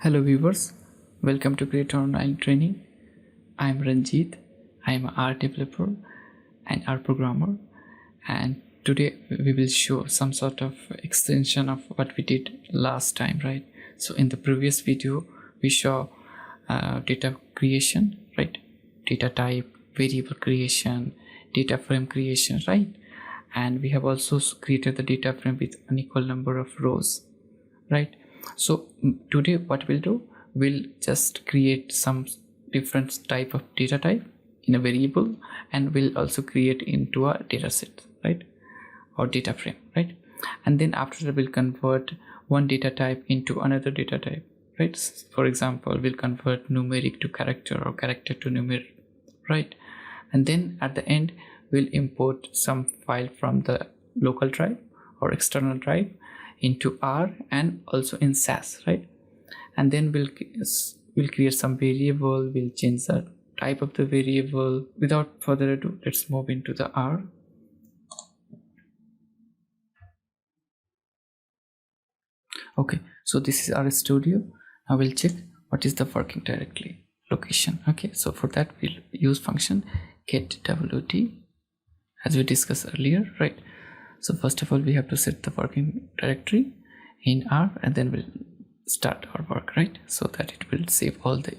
Hello viewers, welcome to Create Online Training. I am Ranjit. I am an R developer and R programmer, and today we will show some sort of extension of what we did last time, right? So in the previous video we saw data creation, right? Data type, variable creation, data frame creation, right? And we have also created the data frame with an equal number of rows, right? So today what we'll do, we'll just create some different type of data type in a variable, and we'll also create into a data set, right, or data frame, right? And then after that we'll convert one data type into another data type, right? For example, we'll convert numeric to character or character to numeric, right? And then at the end we'll import some file from the local drive or external drive into R and also in SAS, right? And then we'll create some variable, we'll change the type of the variable. Without further ado, let's move into the R. Okay, so this is our studio. Now we'll check what is the working directory location. Okay, so for that we'll use function getWt as we discussed earlier, right? So first of all, we have to set the working directory in R, and then we'll start our work, right? So that it will save all the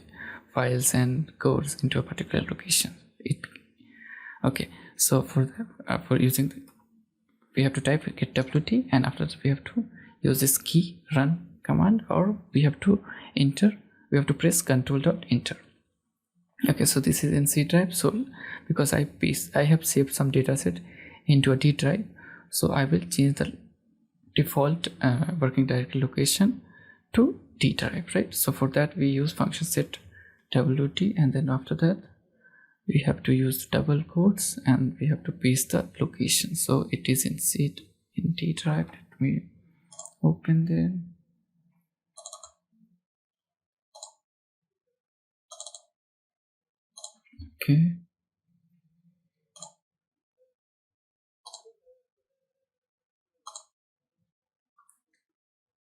files and codes into a particular location. Okay, so for that, we have to type getWt, and after that we have to use this key run command, or we have to press Ctrl.enter. Okay, so this is in C drive. So because I have saved some data set into a D drive, so I will change the default working directory location to D drive, right? So for that we use function set wt, and then after that we have to use double quotes and we have to paste the location. So it is in D drive. Let me open them. Okay.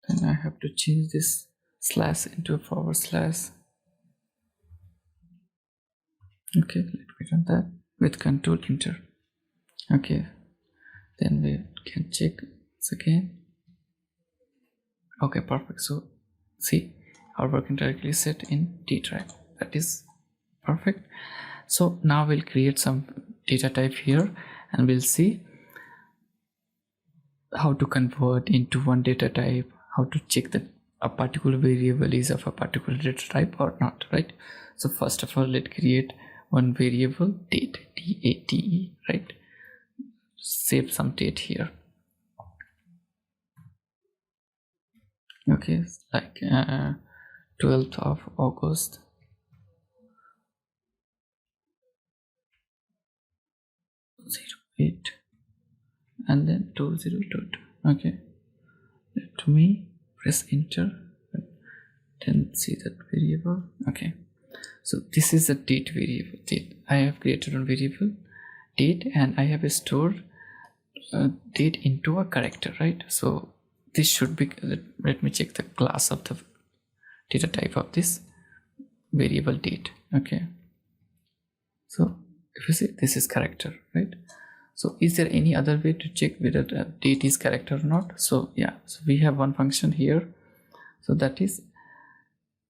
Then I have to change this slash into a /. Okay, let me run that with Ctrl enter. Okay, then we can check this again. Okay, perfect. So see, our working directory is set in D drive. That is perfect. So now we'll create some data type here, and we'll see how to convert into one data type, how to check that a particular variable is of a particular data type or not, right? So first of all, let's create one variable, date, date, right? Save some date here. Okay, like 12th of August. '08, and then 2022. Okay, let me press enter, then see that variable. Okay, so this is the date variable. Date, I have created one variable date, and I have stored date into a character, right? So this should be, let me check the class of the data type of this variable date. Okay, so if you see, this is character, right? So is there any other way to check whether the date is character or not? So yeah, so we have one function here, so that is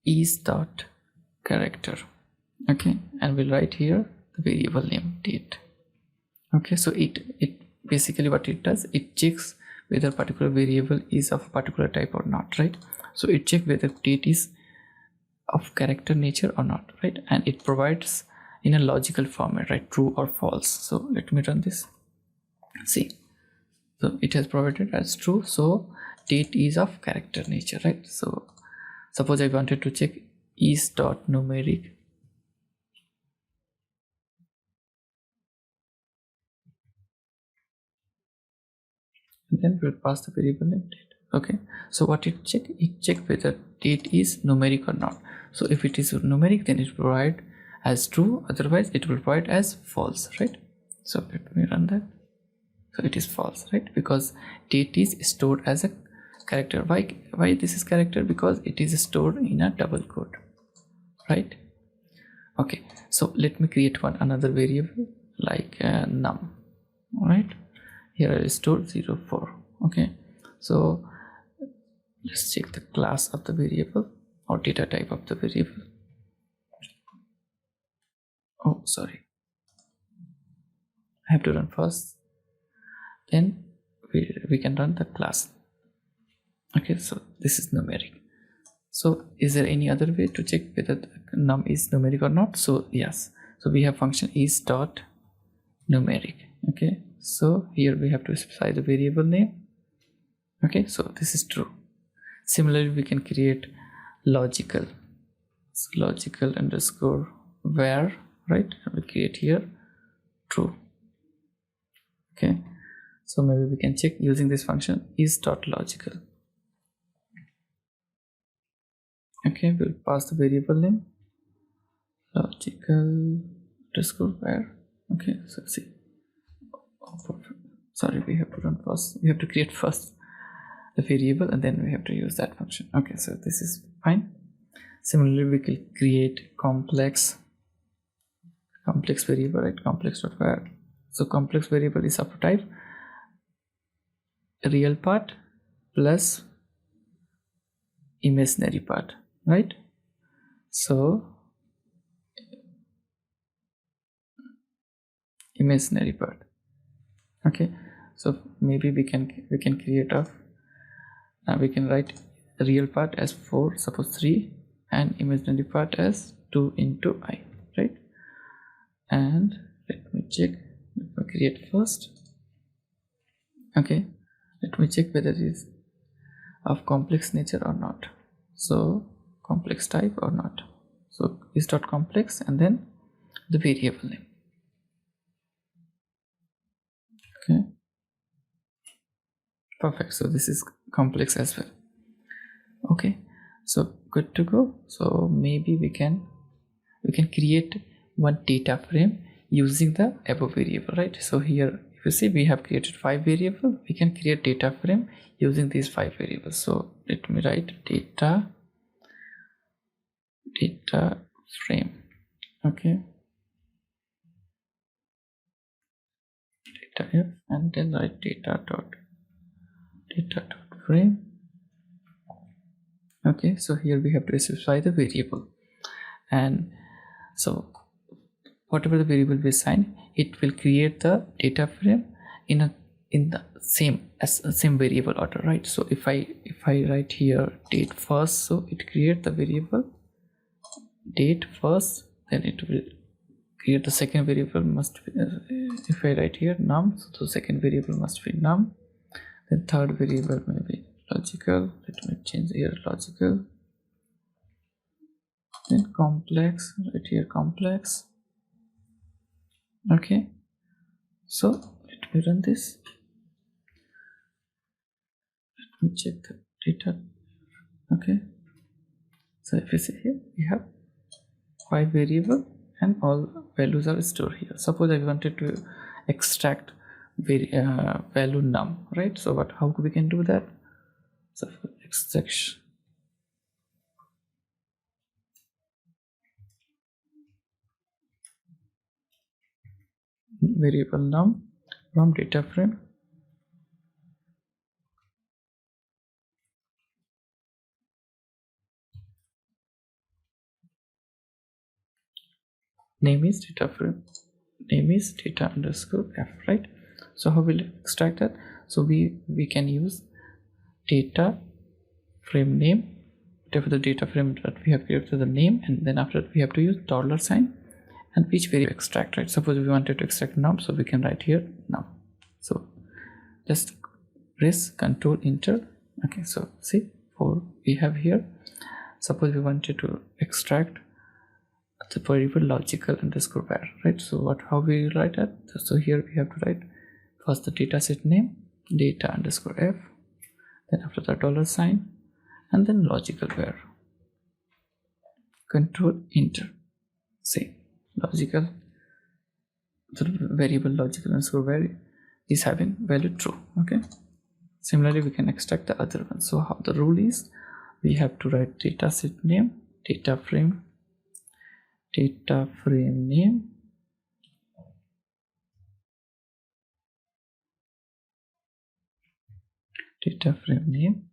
is.character. Okay, and we'll write here the variable name date. Okay, so it basically what it does, it checks whether a particular variable is of a particular type or not, right? So it checks whether date is of character nature or not, right? And it provides in a logical format, right? True or false. So let me run this. See, so it has provided as true, so date is of character nature, right? So suppose I wanted to check is.numeric, and then we'll pass the variable name date. Okay, so what it check whether date is numeric or not. So if it is numeric, then it will provide as true, otherwise it will provide as false, right? So let me run that. So it is false, right? Because date is stored as a character. Why this is character? Because it is stored in a double quote, right? Okay, so let me create another variable like num. All right, here I will store 04. Okay, so let's check the class of the variable or data type of the variable. Oh, sorry, I have to run first, then we can run the class. Okay, so this is numeric. So is there any other way to check whether the num is numeric or not? So yes, so we have function is dot numeric. Okay, so here we have to specify the variable name. Okay, so this is true. Similarly, we can create logical, so logical underscore var, right? We create here true. Okay, so maybe we can check using this function is dot logical. Okay, we'll pass the variable name logical underscore var. Okay, so see, oh, perfect. Sorry, we have to run first. We have to create first the variable and then we have to use that function. Okay, so this is fine. Similarly, we can create complex variable, right? Complex.var. So complex variable is of type real part plus imaginary part, right? So imaginary part. Okay, so maybe we can create a we can write real part as 4, suppose 3, and imaginary part as 2 into I, right? And let me check, let me create first. Okay, let me check whether it is of complex nature or not. So complex type or not. So is dot complex and then the variable name. Okay, perfect. So this is complex as well. Okay, so good to go. So maybe we can create one data frame using the above variable, right? So here if you see we have created 5 variables. We can create data frame using these 5 variables. So let me write data frame. Okay, data f and then write data dot frame. Okay, so here we have to specify the variable, and so whatever the variable we assign, it will create the data frame in the same variable order, right? So if I write here date first, so it create the variable date first, then it will create the second variable must be if I write here num, so the second variable must be num, then third variable may be logical. Let me change here logical, then complex, right here complex. Okay, so let me run this. Let me check the data. Okay, so if you see here we have 5 variable and all values are stored here. Suppose I wanted to extract value num, right? So how we can do that? So for extraction, variable num from data frame, name is data frame, name is data underscore f, right? So how will extract that? So we can use data frame name, whatever the data frame that we have created, the name, and then after that we have to use dollar sign and which variable extract, right? Suppose we wanted to extract num, so we can write here num. So just press Ctrl Enter. Okay, so see, for we have here, suppose we wanted to extract the variable logical underscore var, right? So how we write that? So here we have to write first the dataset name data underscore f, then after the dollar sign, and then logical var. Control Enter. Say logical, the variable logical underscore var is having value true. Okay, Similarly, we can extract the other one. So how the rule is, we have to write data set name, data frame name, data frame name,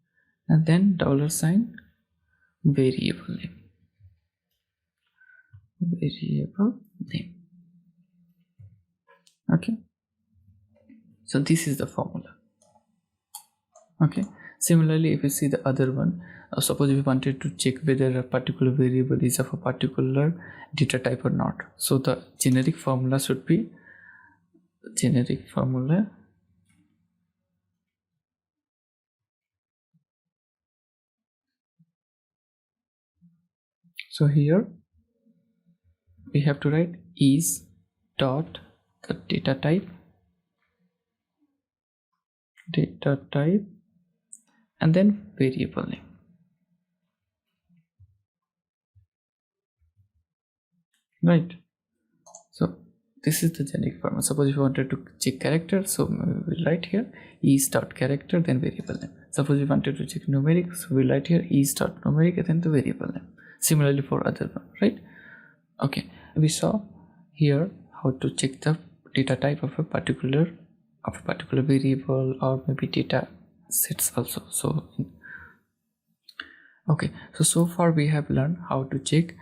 and then $sign variable name, okay. So this is the formula. Okay, similarly, if you see the other one, suppose if you wanted to check whether a particular variable is of a particular data type or not, so the generic formula should be so here we have to write is dot the data type and then variable name, right? So this is the generic format. Suppose if you wanted to check character, so we'll write here is dot character then variable name. Suppose you wanted to check numeric, so we'll write here is dot numeric and then the variable name. Similarly for other one, right? Okay, we saw here how to check the data type of a particular variable or maybe data sets also. So okay, so far we have learned how to check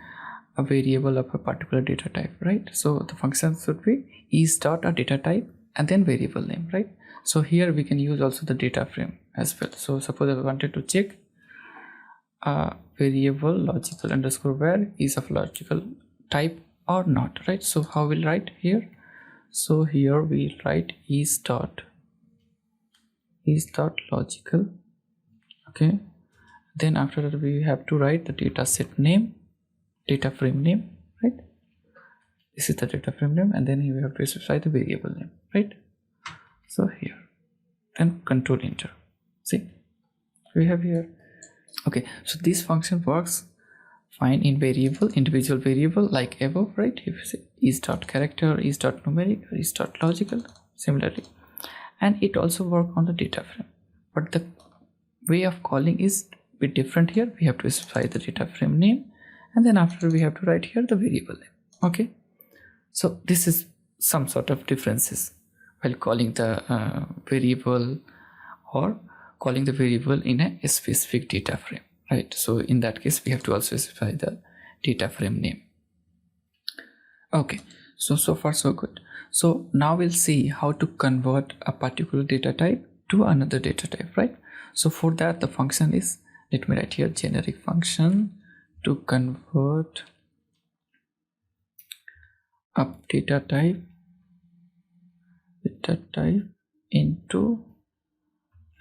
a variable of a particular data type, right? So the function should be is dot a data type and then variable name, right? So here we can use also the data frame as well. So suppose I wanted to check a variable logical underscore var is of logical type or not, right? So how we'll write here? So here we write is dot logical, okay. Then after that we have to write the data set name, data frame name, right? This is the data frame name, and then we have to specify the variable name, right? So here, then control enter. See, we have here. Okay, so this function works fine in individual variable like above, right? If you say is dot character, is dot numeric, or is dot logical, similarly, and it also work on the data frame. But the way of calling is a bit different here. We have to specify the data frame name, and then after we have to write here the variable name. Okay, so this is some sort of differences while calling the variable or calling the variable in a specific data frame, right? So in that case we have to also specify the data frame name. Okay, so far so good. So now we'll see how to convert a particular data type to another data type, right? So for that the function is, let me write here generic function to convert a data type into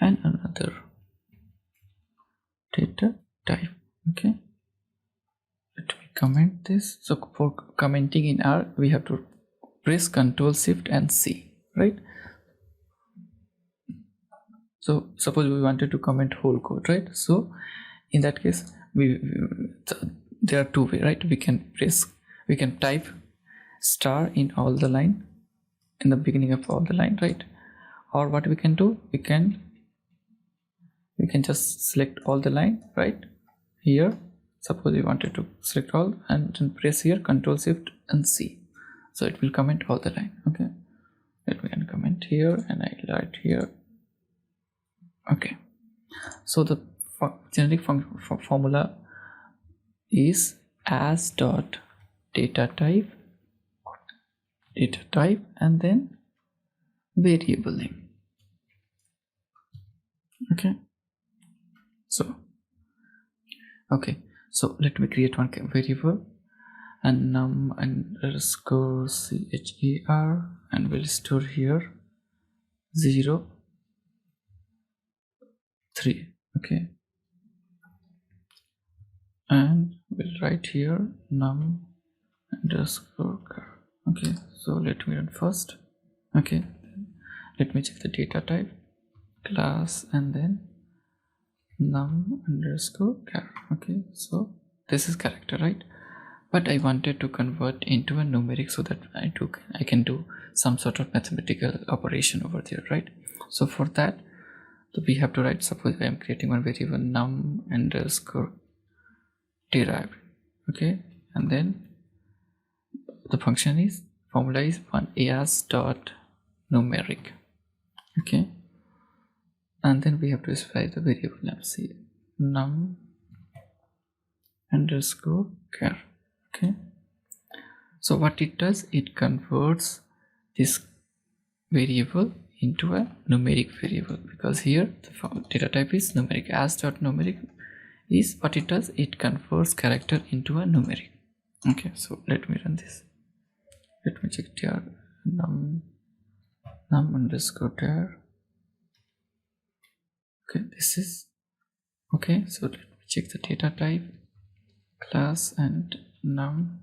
another data type. Okay, let me comment this. So for commenting in R we have to press Ctrl Shift and C, right? So suppose we wanted to comment whole code, right? So in that case there are two ways, right? We can type star in all the line, in the beginning of all the line, right? Or what we can do, we can just select all the line right here. Suppose we wanted to select all and then press here Ctrl Shift and C, so it will comment all the line. Okay, let me uncomment here and I write here. Okay, so the generic formula is as dot data type and then variable name. Okay, so let me create one variable and num underscore cher, and we'll store here 0 3. Okay, and we'll write here num underscore car. Okay, so let me run first. Okay, let me check the data type class and then num underscore car. Okay, so this is character, right? But I wanted to convert into a numeric so that I can do some sort of mathematical operation over there, right? So for that So we have to write, suppose I am creating one variable num underscore derived, okay, and then the function is formula is one as dot numeric, okay, and then we have to specify the variable name, see num underscore char, okay. So what it does, it converts this variable into a numeric variable, because here the data type is numeric. As dot numeric is what it does, it converts character into a numeric. Okay, so let me run this. Let me check here num underscore tar. Okay, this is okay. So let me check the data type class and num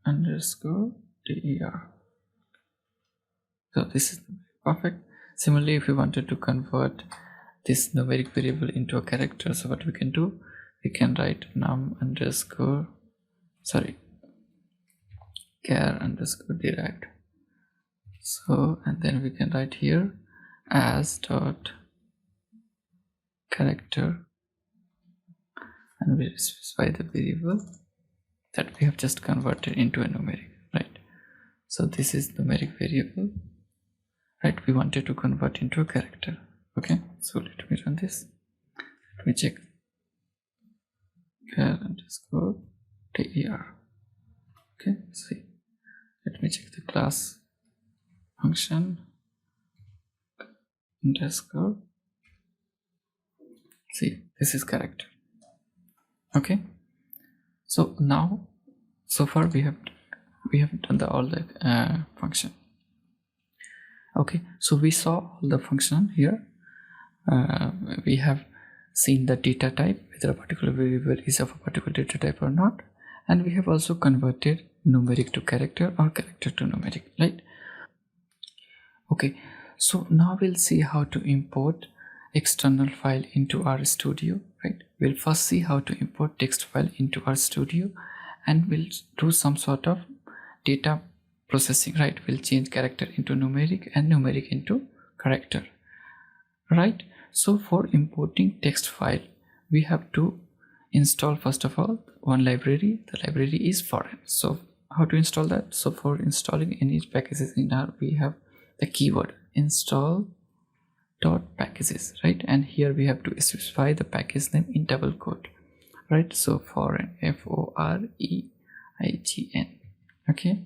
underscore der. So this is perfect. Similarly, if we wanted to convert this numeric variable into a character, so what we can do, we can write num underscore char underscore derived. So, and then we can write here as dot character, and we specify the variable that we have just converted into a numeric, right? So this is numeric variable, right? We wanted to convert into a character. Okay, so let me run this. Let me check char underscore der. Okay, see, let me check the class function underscore, see, this is character. Okay, so now so far we have done all the function. Okay, so we saw all the function here. We have seen the data type, whether a particular variable is of a particular data type or not, and we have also converted numeric to character or character to numeric, right? Okay, so now we'll see how to import external file into RStudio, right? We'll first see how to import text file into RStudio, and we'll do some sort of data processing, right? We'll change character into numeric and numeric into character, right? So for importing text file, we have to install first of all one library. The library is foreign. So how to install that? So for installing any packages in R, we have the keyword install dot packages, right? And here we have to specify the package name in double quote, right? So foreign, FOREIGN, okay.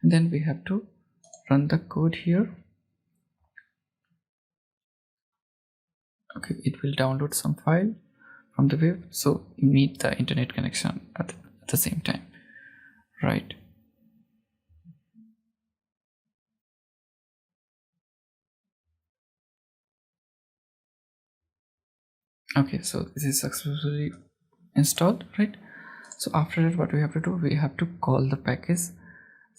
And then we have to run the code here. Okay, it will download some file from the web, so you need the internet connection at the same time, right? Okay, so this is successfully installed, right? So after that, what we have to do, we have to call the package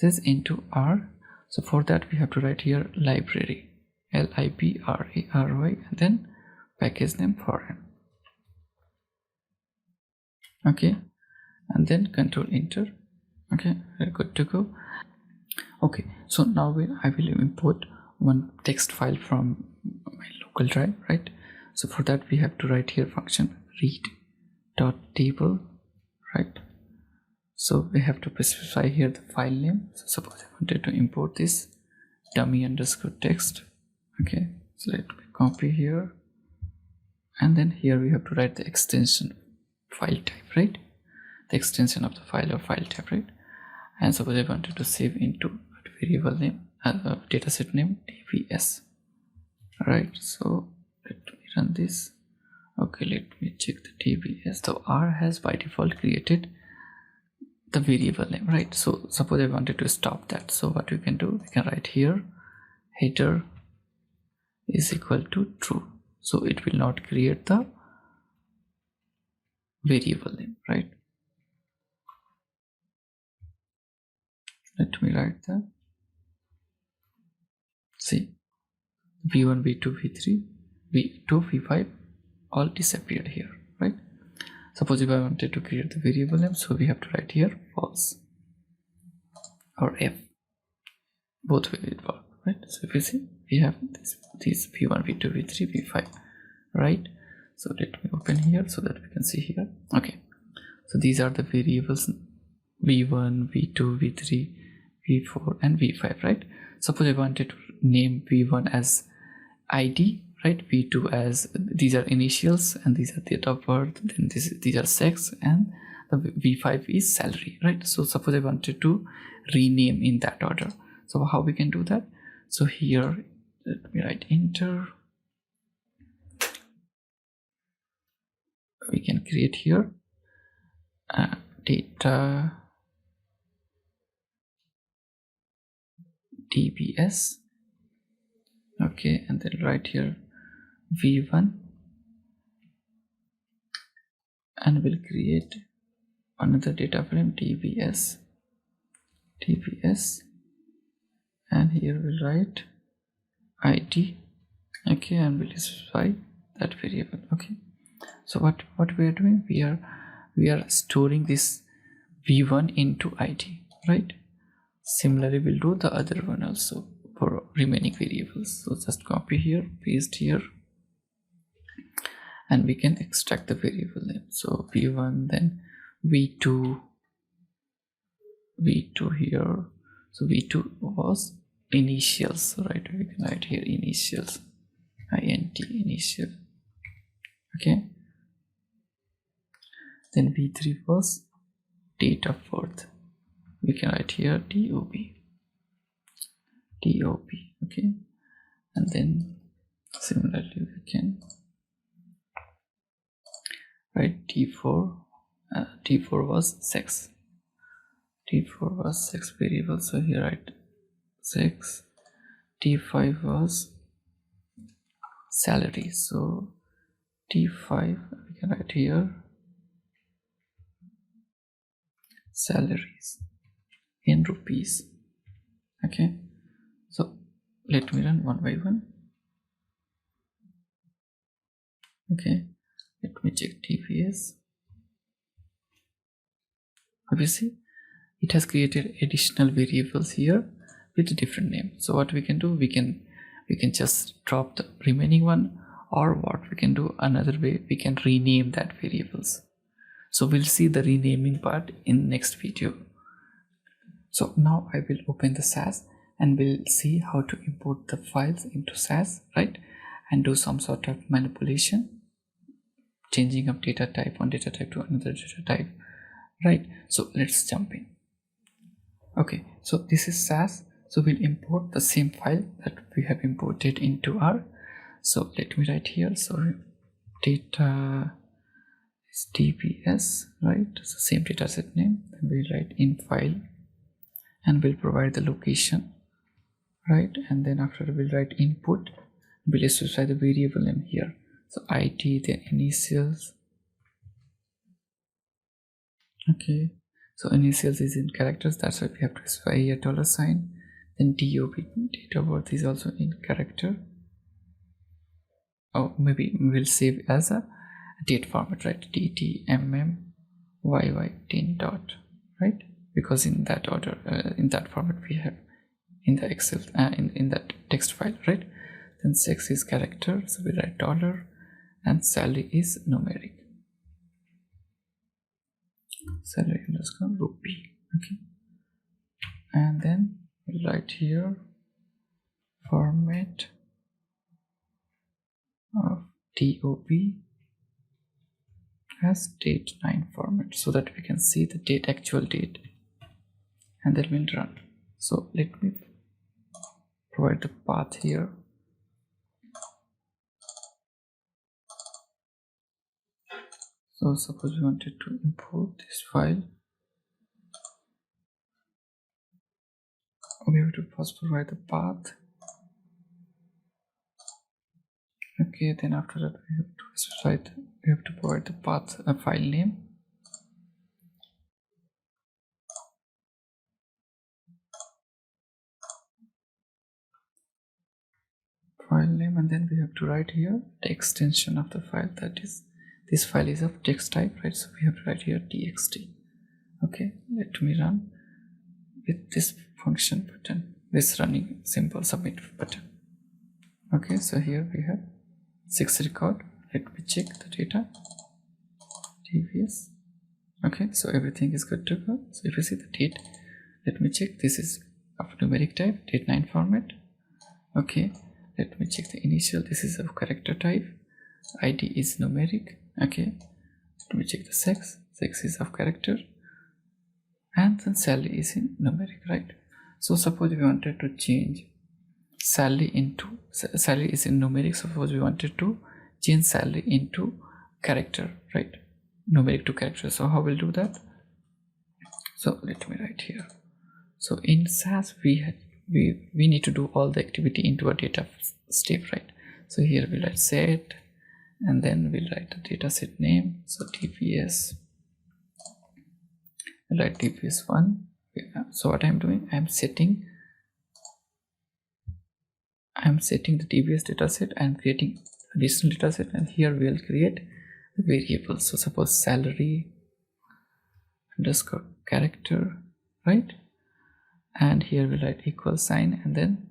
this into R. So for that, we have to write here library, library, and then package name foreign. Okay, and then control enter. Okay, we're good to go. Okay, so now I will import one text file from my local drive, right? So for that, we have to write here function read dot table, right? So we have to specify here the file name. So suppose I wanted to import this dummy underscore text. Okay, so let me copy here, and then here we have to write the extension file type, right? The extension of the file or file type, right? And suppose I wanted to save into variable name, dataset name dbs, right? So let me run this. Okay, let me check the dbs. So R has by default created the variable name, right? So suppose I wanted to stop that, so what we can do, we can write here header is equal to true, so it will not create the variable name, right? Let me write that. See, v1, v2, v3, v2, v5 all disappeared here, right? Suppose if I wanted to create the variable name, so we have to write here false or f, both way it work, right? So if you see, we have these v1, v2, v3, v5, right? So let me open here so that we can see here. Okay, so these are the variables v1, v2, v3, v4 and v5, right? Suppose I wanted to name v1 as id, right? v2 as, these are initials and these are date of birth, then these are sex, and the v5 is salary, right? So suppose I wanted to rename in that order. So how we can do that? So here let me write enter. We can create here data dbs, okay, and then write here v1, and we'll create another data frame dbs, and here we'll write id, okay, and we'll specify that variable. Okay, so what we are doing, we are storing this v1 into id, right? Similarly we'll do the other one also for remaining variables. So just copy here, paste here, and we can extract the variable name. So v1, then v2 here. So v2 was initials, right? We can write here initials, int initial, okay. Then v3 was date of birth, we can write here dob, okay. And then similarly we can write d4, d4 was sex, variable, so here write sex. d5 was salary, so d5 we can write here salaries in rupees, okay. So let me run one by one. Okay, let me check dbs. Obviously it has created additional variables here with a different name. So what we can do, we can just drop the remaining one, or what we can do another way, we can rename that variables. So we'll see the renaming part in next video. So now I will open the SAS and we'll see how to import the files into SAS, right? And do some sort of manipulation, changing of data type, one data type to another data type, right? So let's jump in. Okay, so this is SAS. So we'll import the same file that we have imported into R. So let me write here, so data is dbs, right? It's the same dataset name, and we'll write in file and we'll provide the location, right? And then after we'll write input, we'll specify the variable name here, so id, then initials, okay. So initials is in characters, that's why we have to specify a $sign. Then dob, date of birth, is also in character. Oh, maybe we'll save as a date format, right? ddmmyy10 dot, right? Because in that order, in that format we have in the excel, in that text file, right? Then sex is character, so we write $, and salary is numeric, salary underscore rupee, okay. And then we'll write here format of dob as date9 format, so that we can see the date, actual date, and then we'll run. So let me provide the path here. So suppose we wanted to import this file, we have to first provide the path, okay. Then after that we have to specify we have to provide the path, a file name, and then we have to write here the extension of the file, that is, this file is of text type, right? So we have to write here txt, okay. Let me run with this function button. this running simple submit button. Okay, so here we have 6 record. Let me check the data. TVS. Okay, so everything is good to go. So if you see the date, let me check. This is of numeric type, date 9 format. Okay, let me check the initial. This is of character type. ID is numeric. Okay, let me check the sex. Sex is of character, and then salary is in numeric, right? So suppose we wanted to change salary is in numeric. Suppose we wanted to change salary into character, right? Numeric to character. So how we'll do that? So let me write here. So in SAS we need to do all the activity into a data step, right? So here we'll write set, and then we'll write the data set name. So TPS, we'll write TPS1. So what I'm doing, I'm setting the TPS dataset and creating additional dataset, and here we'll create the variables. So suppose salary underscore character, right? And here we'll write equal sign, and then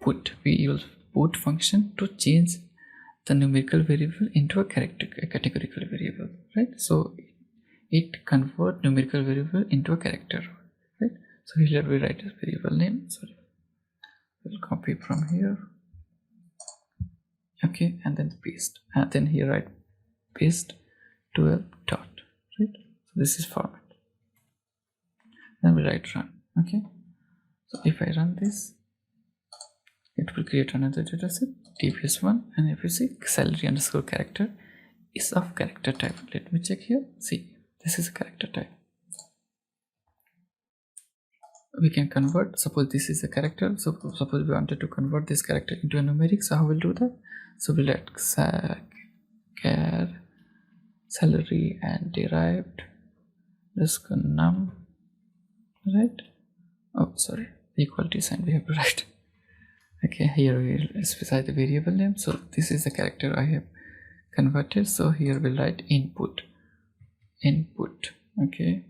put. We use put function to change the numerical variable into a categorical variable, right? So it convert numerical variable into a character, right? So here we write a variable name. Sorry, we'll copy from here. Okay, and then paste, and then here write paste 12 dot, right? So this is format. Then we write run. Okay, so if I run this, it will create another dataset TPS1, and if you see salary underscore character is of character type. Let me check here. See, this is a character type. We can convert. Suppose this is a character. So suppose we wanted to convert this character into a numeric. So how we'll do that? So we'll let char salary and derived underscore num, right? Oh, sorry, the equality sign we have to write. Okay, here we will specify the variable name. So this is the character I have converted. So here we'll write input. Okay,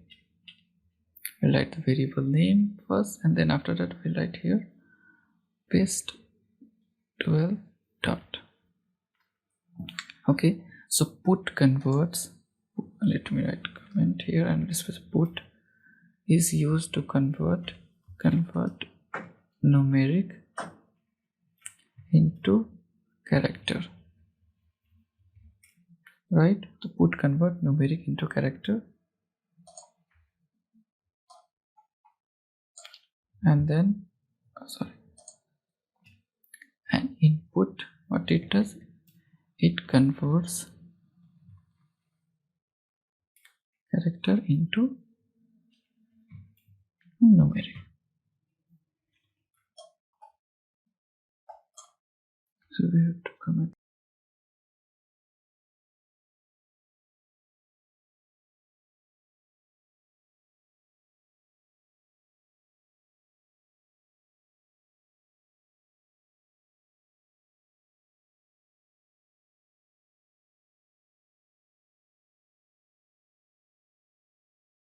we'll write the variable name first, and then after that we'll write here paste 12 dot. Okay, so put converts. Let me write comment here, and this was put is used to convert numeric into character, right? To put convert numeric into character, and then and input, what it does, it converts character into numeric. So we have to comment